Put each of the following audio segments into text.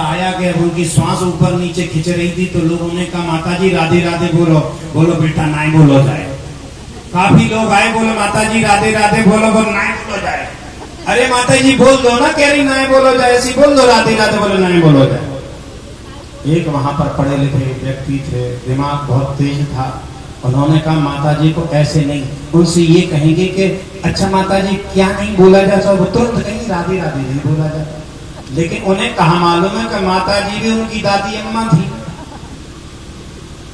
आया कि उनकी श्वास ऊपर नीचे खिंच रही थी, तो लोगों ने कहा माता जी राधे राधे बोलो। बोलो बेटा नाई बोलो जाए। काफी लोग आए, बोले माता जी राधे राधे बोलो, बोलो नाई बोलो जाए। अरे माता जी बोल दो ना, कह रही नाई बोलो जाए, ऐसी बोल दो राधे राधे बोलो नाई बोलो जाए। एक वहां पर पढ़े लिखे व्यक्ति थे, दिमाग बहुत तेज था। उन्होंने कहा माता जी को ऐसे नहीं, उनसे ये कहेंगे कि अच्छा माता जी क्या नहीं बोला जाता, वो तुरंत कहीं राधे राधे नहीं बोला जाता। लेकिन उन्हें कहा मालूम है कि माता जी भी उनकी दादी अम्मा थी,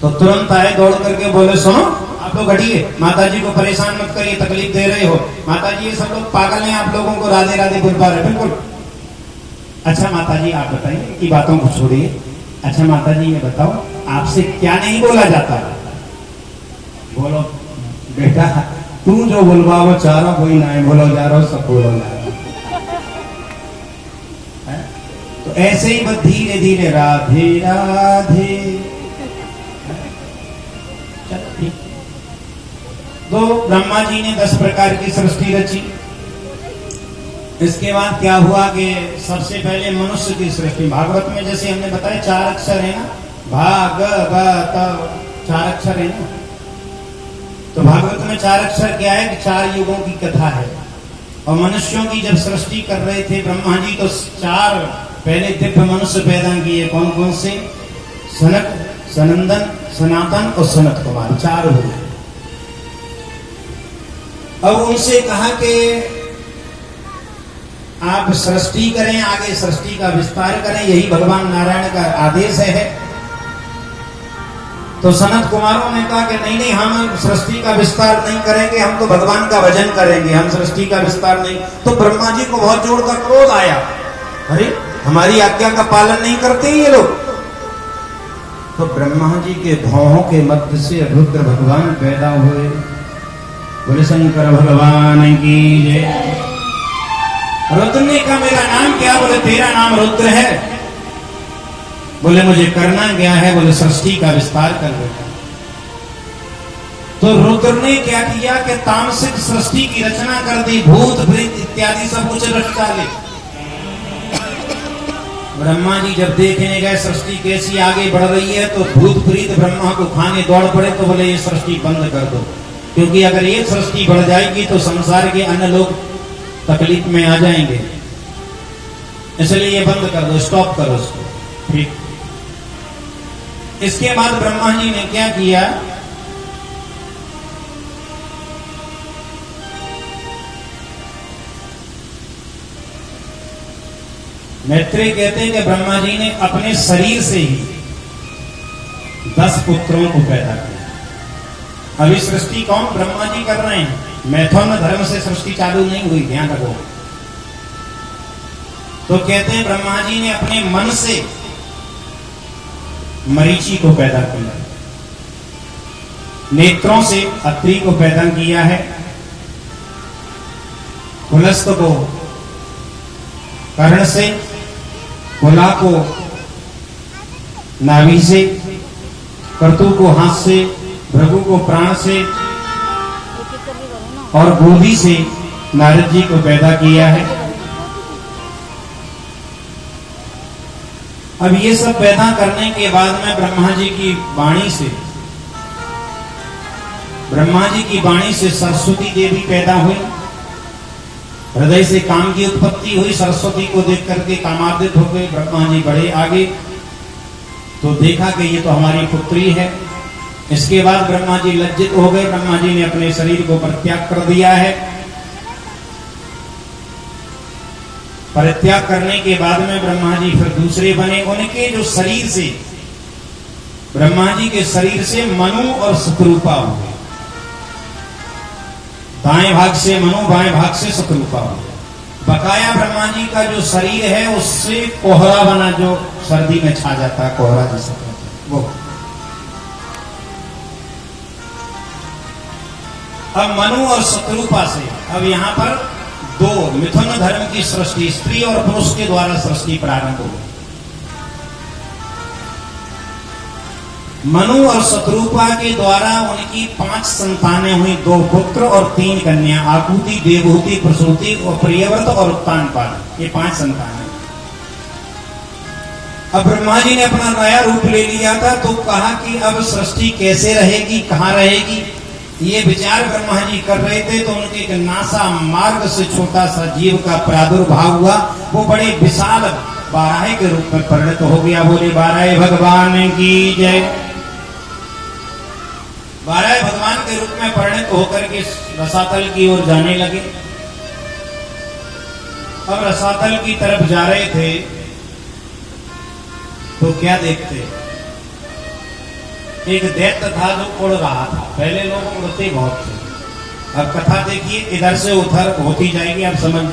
तो तुरंत आए दौड़ करके, बोले सुनो आप लोग हटिए, माता जी को परेशान मत करिए, तकलीफ दे रहे हो। माता जी ये सब लोग पागल हैं, आप लोगों को राधे राधे बोल पा रहे। बिल्कुल। अच्छा माता जी आप बताइए, इनकी बातों को छोड़िए। अच्छा माता जी ये बताओ आपसे क्या नहीं बोला जाता? बोलो बेटा तू जो बोलवा वो चारों कोई नहीं बोलो जा रहा, सब बोलो जा रहा। तो ऐसे ही बस धीरे धीरे राधे राधे। तो ब्रह्मा जी ने 10 प्रकार की सृष्टि रची। इसके बाद क्या हुआ कि सबसे पहले मनुष्य की सृष्टि। भागवत में जैसे हमने बताया 4 अक्षर है ना, भागवत 4 अक्षर है ना। तो भागवत में 4 अक्षर क्या है कि 4 युगों की कथा है। और मनुष्यों की जब सृष्टि कर रहे थे ब्रह्मा जी, तो 4 पहले दिव्य मनुष्य पैदा किए। कौन कौन से? सनक, सनंदन, सनातन और सनत कुमार, 4 हुए। अब उनसे कहा कि आप सृष्टि करें, आगे सृष्टि का विस्तार करें, यही भगवान नारायण का आदेश है। तो सनत कुमारों ने कहा कि नहीं नहीं, हम सृष्टि का विस्तार नहीं करेंगे, हम तो भगवान का भजन करेंगे, हम सृष्टि का विस्तार नहीं। तो ब्रह्मा जी को बहुत जोर का क्रोध आया, अरे हमारी आज्ञा का पालन नहीं करते ये लोग। तो ब्रह्मा जी के भौहों के मध्य से रुद्र भगवान पैदा हुए। बोले शंकर भगवान की जय। रुद्र ने कहा मेरा नाम क्या? बोले तेरा नाम रुद्र है। बोले मुझे करना क्या है? बोले सृष्टि का विस्तार कर देगा। तो रुद्र ने क्या किया कि तामसिक सृष्टि की रचना कर दी, भूत प्रेत इत्यादि सब कुछ रच डाले। ब्रह्मा जी जब देखने गए सृष्टि कैसी आगे बढ़ रही है, तो भूत प्रेत ब्रह्मा को खाने दौड़ पड़े। तो बोले ये सृष्टि बंद कर दो, क्योंकि अगर ये सृष्टि बढ़ जाएगी तो संसार के अन्य लोग तकलीफ में आ जाएंगे, इसलिए ये बंद कर दो, स्टॉप करो उसको। ठीक। इसके बाद ब्रह्मा जी ने क्या किया? मैत्रेय कहते हैं कि ब्रह्मा जी ने अपने शरीर से ही 10 पुत्रों को पैदा किया। अभी सृष्टि कौन? ब्रह्मा जी कर रहे हैं। मैथुन धर्म से सृष्टि चालू नहीं हुई, ध्यान रखो। तो कहते हैं ब्रह्मा जी ने अपने मन से मरीचि को पैदा किया, नेत्रों से अत्रि को पैदा किया है, पुलस्त को कर्ण से, कुला को नाभि से, कर्तु को हाथ से, भृगु को प्राण से और गोदी से नारद जी को पैदा किया है। अब ये सब पैदा करने के बाद में ब्रह्मा जी की वाणी से सरस्वती देवी पैदा हुई। हृदय से काम की उत्पत्ति हुई। सरस्वती को देख करके कामादित हो गए। ब्रह्मा जी बड़े आगे, तो देखा कि ये तो हमारी पुत्री है। इसके बाद ब्रह्मा जी लज्जित हो गए। ब्रह्मा जी ने अपने शरीर को परित्याग कर दिया है। परित्याग करने के बाद में ब्रह्मा जी फिर दूसरे बने। उनके जो शरीर से, ब्रह्मा जी के शरीर से मनु और शतरूपा हुए। दाएं भाग से मनु, बाएं भाग से शतरूपा हुए। बकाया ब्रह्मा जी का जो शरीर है उससे कोहरा बना, जो सर्दी में छा जाता है, कोहरा जिसे कहते हैं वो। अब मनु और शतरूपा से अब यहां पर 2 मिथुन धर्म की सृष्टि, स्त्री और पुरुष के द्वारा सृष्टि प्रारंभ हुई। मनु और शतरूपा के द्वारा उनकी 5 संतानें हुई, 2 पुत्र और 3 कन्या। आकुति, देवहूति, प्रसूति और प्रियव्रत और उत्तानपाद, ये 5 संतानें। अब ब्रह्मा जी ने अपना नया रूप ले लिया था, तो कहा कि अब सृष्टि कैसे रहेगी, कहां रहेगी, ये विचार ब्रह्मा जी कर रहे थे। तो उनके एक नासा मार्ग से छोटा सा जीव का प्रादुर्भाव हुआ, वो बड़े विशाल बाराही के रूप में परिणत हो गया। बोले बाराही भगवान की जय। बाराही भगवान के रूप में परिणत होकर के रसातल की ओर जाने लगे। अब रसातल की तरफ जा रहे थे तो क्या देखते, एक दैत्य था जो उड़ रहा था। पहले लोग उड़ते बहुत थे, अब कथा देखिए इधर से उधर होती जाएगी, आप समझ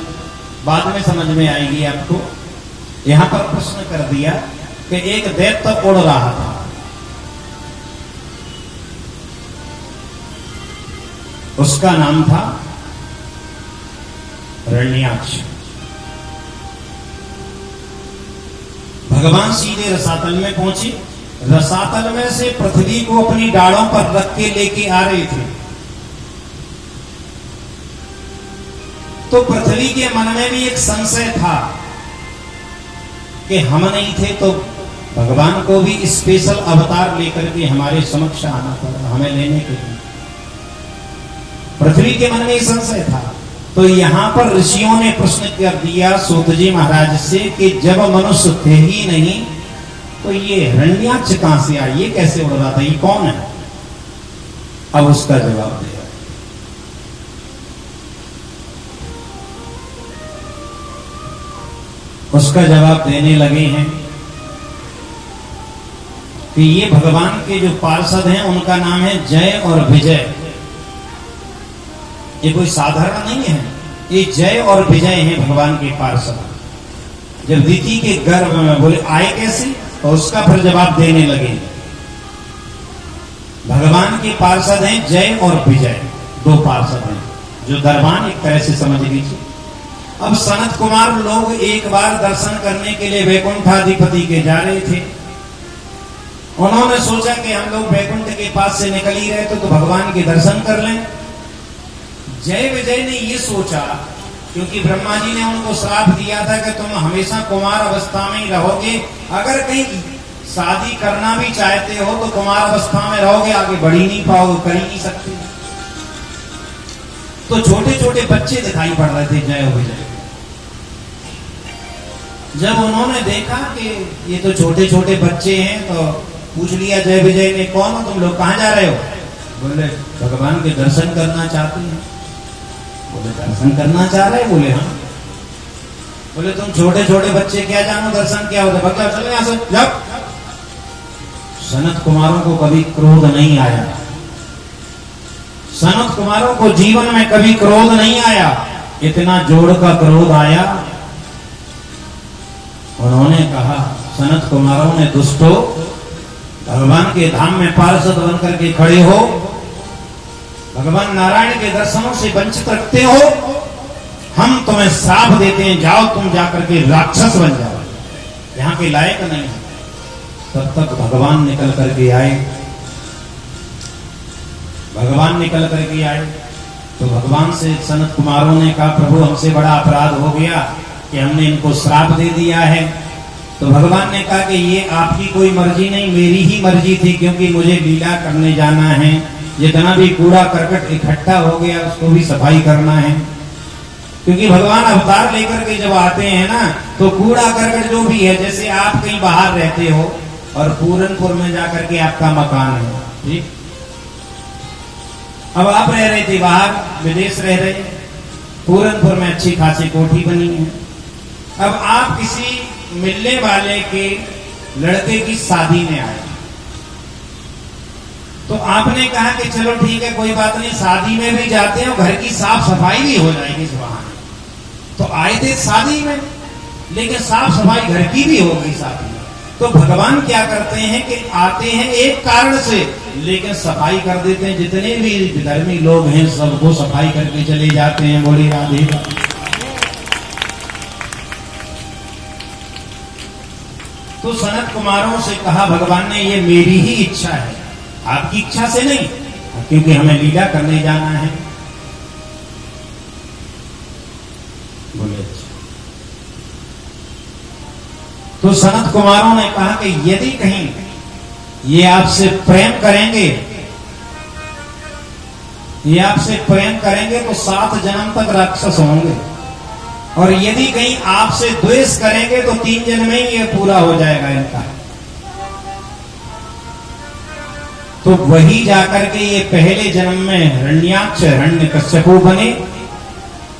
बाद में समझ में आएगी आपको। यहां पर प्रश्न कर दिया कि एक दैत्य उड़ रहा था, उसका नाम था हिरण्याक्ष। भगवान सीधे रसातल में पहुंचे। रसातल में से पृथ्वी को अपनी डालों पर रख के लेके आ रहे थे। तो पृथ्वी के मन में भी एक संशय था कि हम नहीं थे तो भगवान को भी स्पेशल अवतार लेकर के हमारे समक्ष आना पड़ा हमें लेने के लिए। पृथ्वी के मन में संशय था। तो यहां पर ऋषियों ने प्रश्न कर दिया सूत जी महाराज से कि जब मनुष्य थे ही नहीं तो ये हिरण्याक्ष कहां से आया, ये कैसे उड़ रहा था, ये कौन है। अब उसका जवाब दिया। उसका जवाब देने लगे हैं कि ये भगवान के जो पार्षद हैं उनका नाम है जय और विजय। ये कोई साधारण नहीं है, ये जय और विजय हैं भगवान के पार्षद। जब दीति के गर्भ में बोले आए कैसे, तो उसका फिर जवाब देने लगे। भगवान के पार्षद हैं जय और विजय, दो पार्षद हैं जो दरबान एक तरह से समझ लीजिए। अब सनत कुमार लोग एक बार दर्शन करने के लिए वैकुंठाधिपति के जा रहे थे। उन्होंने सोचा कि हम लोग वैकुंठ के पास से निकल ही रहे तो भगवान के दर्शन कर लें। जय विजय ने ये सोचा, क्योंकि ब्रह्मा जी ने उनको श्राप दिया था कि तुम हमेशा कुमार अवस्था में ही रहोगे, अगर कहीं शादी करना भी चाहते हो तो कुमार अवस्था में रहोगे, आगे बढ़ ही नहीं पाओगे, कर ही नहीं सकते। तो छोटे छोटे बच्चे दिखाई पड़ रहे थे जय विजय। जब उन्होंने देखा कि ये तो छोटे छोटे बच्चे हैं तो पूछ लिया जय विजय ने, कौन हो तुम लोग, कहां जा रहे हो। बोले भगवान के दर्शन करना चाहते हैं। बोले दर्शन करना चाह रहे, बोले हाँ। बोले तुम छोटे छोटे बच्चे क्या जानो दर्शन क्या होता, बच्चा चलो यहां से जाओ। सनत कुमारों को कभी क्रोध नहीं आया, सनत कुमारों को जीवन में कभी क्रोध नहीं आया, इतना जोड़ का क्रोध आया। उन्होंने कहा, सनत कुमारों ने दुष्टो, भगवान के धाम में पार्षद बनकर के खड़े हो, भगवान नारायण के दर्शनों से वंचित रखते हो, हम तुम्हें श्राप देते हैं, जाओ तुम जाकर के राक्षस बन जाओ, यहां के लायक नहीं है। तब तक भगवान निकल करके आए। भगवान निकल करके आए तो भगवान से सनत कुमारों ने कहा, प्रभु हमसे बड़ा अपराध हो गया कि हमने इनको श्राप दे दिया है। तो भगवान ने कहा कि ये आपकी कोई मर्जी नहीं, मेरी ही मर्जी थी, क्योंकि मुझे लीला करने जाना है, जितना भी कूड़ा करकट इकट्ठा हो गया उसको भी सफाई करना है। क्योंकि भगवान अवतार लेकर के जब आते हैं ना, तो कूड़ा करकट जो भी है, जैसे आप कहीं बाहर रहते हो और पूरनपुर में जाकर के आपका मकान है, ठीक, अब आप रह रहे थे बाहर, विदेश रह रहे, पूरनपुर में अच्छी खासी कोठी बनी है। अब आप किसी मिलने वाले के लड़के की शादी में आए, तो आपने कहा कि चलो ठीक है कोई बात नहीं, शादी में भी जाते हैं, घर की साफ सफाई भी हो जाएगी इस बहाने। तो आए थे शादी में, लेकिन साफ सफाई घर की भी हो गई शादी में। तो भगवान क्या करते हैं कि आते हैं एक कारण से, लेकिन सफाई कर देते हैं, जितने भी धर्मी लोग हैं सबको सफाई करके चले जाते हैं। बोले राधे राधे। तो सनत कुमारों से कहा भगवान ने, ये मेरी ही इच्छा है, आपकी इच्छा से नहीं, क्योंकि हमें लीला करने जाना है। बोले तो तो सनत कुमारों ने कहा कि यदि कहीं ये आपसे प्रेम करेंगे, ये आपसे प्रेम करेंगे तो 7 जन्म तक राक्षस होंगे, और यदि कहीं आपसे द्वेष करेंगे तो 3 जन्म में ही ये पूरा हो जाएगा इनका। तो वही जाकर के ये पहले जन्म में हिरण्याक्ष हिरण्यकश्यपु बने,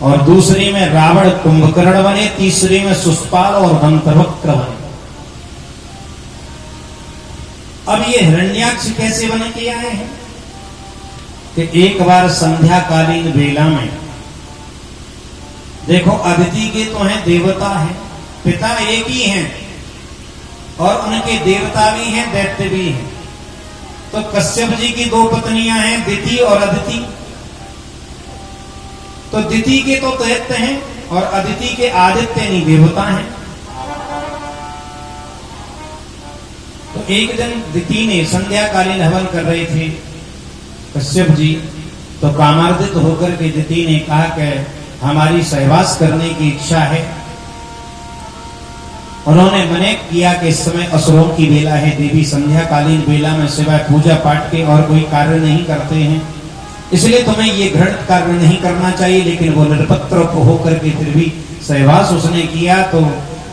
और दूसरी में रावण कुंभकर्ण बने, तीसरी में सुष्पाल और दंतवक्र बने। अब ये हिरण्याक्ष कैसे बने के आए हैं कि एक बार संध्या कालीन बेला में, देखो अदिति के तो हैं देवता हैं, पिता एक ही हैं, और उनके देवता भी हैं दैत्य भी हैं। तो कश्यप जी की 2 पत्नियां हैं, दिति और अदिति। तो दिति के तो दैत्य हैं और अदिति के आदित्य नहीं देवता हैं। तो एक दिन दिति ने संध्याकालीन हवन कर रहे थे कश्यप जी, तो कामार्दित होकर के दिति ने कहा कि हमारी सहवास करने की इच्छा है। उन्होंने मने किया कि इस समय असुरों की बेला है, देवी संध्याकालीन बेला में सिवाय पूजा पाठ के और कोई कार्य नहीं करते हैं, इसलिए तुम्हें ये घृणित कार्य नहीं करना चाहिए। लेकिन वो निरपत्र होकर के फिर भी सहवास उसने किया। तो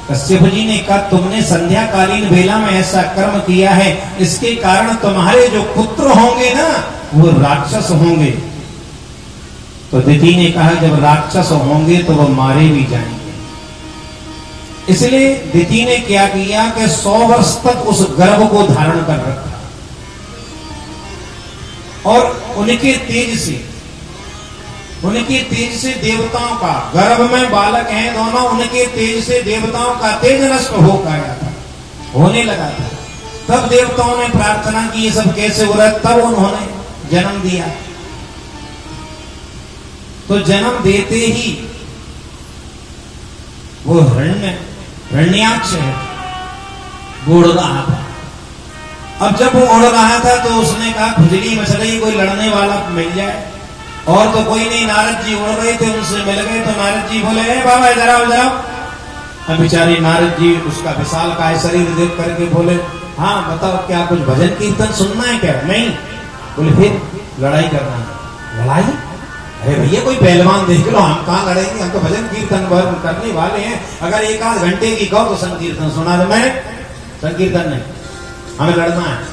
कश्यप जी ने कहा तुमने संध्याकालीन बेला में ऐसा कर्म किया है, इसके कारण तुम्हारे जो पुत्र होंगे ना वो राक्षस होंगे। तो दिति ने कहा जब राक्षस होंगे तो वो मारे भी जाएंगे। इसलिए दिति ने क्या किया कि 100 वर्ष तक उस गर्भ को धारण कर रखा, और उनके तेज से देवताओं का, गर्भ में बालक हैं दोनों, उनके तेज से देवताओं का तेज नष्ट होने लगा था। तब देवताओं ने प्रार्थना की ये सब कैसे हो रहा है, तब उन्होंने जन्म दिया। तो जन्म देते ही वो हिरण्याक्ष है वो उड़ रहा था। अब जब वो उड़ रहा था तो उसने कहा खुजली मच रही, कोई लड़ने वाला मिल जाए। और तो कोई नहीं, नारद जी उड़ रहे थे, उनसे मिल गए। तो नारद जी बोले बाबा इधर आओ इधर आओ। अब बेचारे नारद जी उसका विशाल काय शरीर देख करके बोले हाँ बताओ क्या कुछ भजन कीर्तन सुनना है क्या? नहीं। बोले फिर लड़ाई करना है। लड़ाई? अरे भैया कोई पहलवान देख लो, हम कहाँ लड़ेंगे, हम तो भजन कीर्तन करने वाले हैं। अगर 1 आध घंटे की कहो तो संकीर्तन सुना दो। मैं संकीर्तन नहीं, हमें लड़ना है।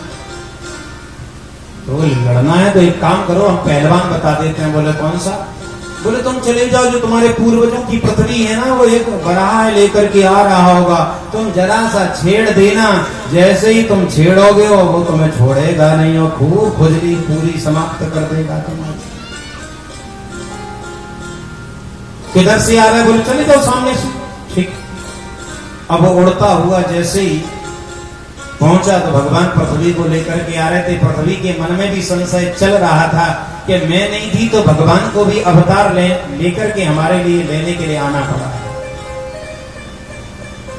तो लड़ना है तो एक काम करो, हम पहलवान बता देते हैं। बोले कौन सा? बोले तुम चले जाओ, जो तुम्हारे पूर्वजों की पृथ्वी है ना, वो एक बराह लेकर के आ रहा होगा, तुम जरा सा छेड़ देना। जैसे ही तुम छेड़ोगे वो तुम्हें छोड़ेगा नहीं, और खूब खुजली पूरी समाप्त कर देगा तुम्हारी। किधर से आ रहा है? बोले चले जाओ सामने से। ठीक। अब वो उड़ता हुआ जैसे ही पहुंचा तो भगवान पृथ्वी को लेकर के आ रहे थे। पृथ्वी के मन में भी संशय चल रहा था कि मैं नहीं थी तो भगवान को भी अवतार लेकर के हमारे लिए लेने के लिए आना पड़ा।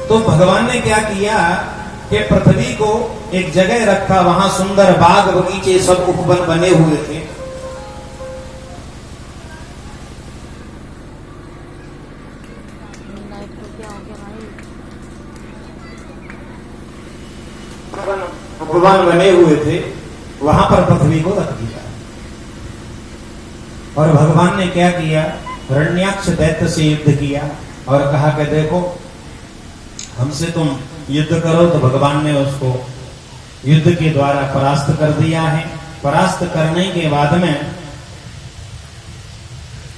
तो भगवान ने क्या किया कि पृथ्वी को एक जगह रखा, वहां सुंदर बाग बगीचे सब उपवन बने हुए थे। उपवन बने हुए थे, वहां पर पृथ्वी को रख दिया। और भगवान ने क्या किया, हिरण्याक्ष दैत्य से युद्ध किया और कहा कि देखो हमसे तुम युद्ध करो। तो भगवान ने उसको युद्ध के द्वारा परास्त कर दिया है। परास्त करने के बाद में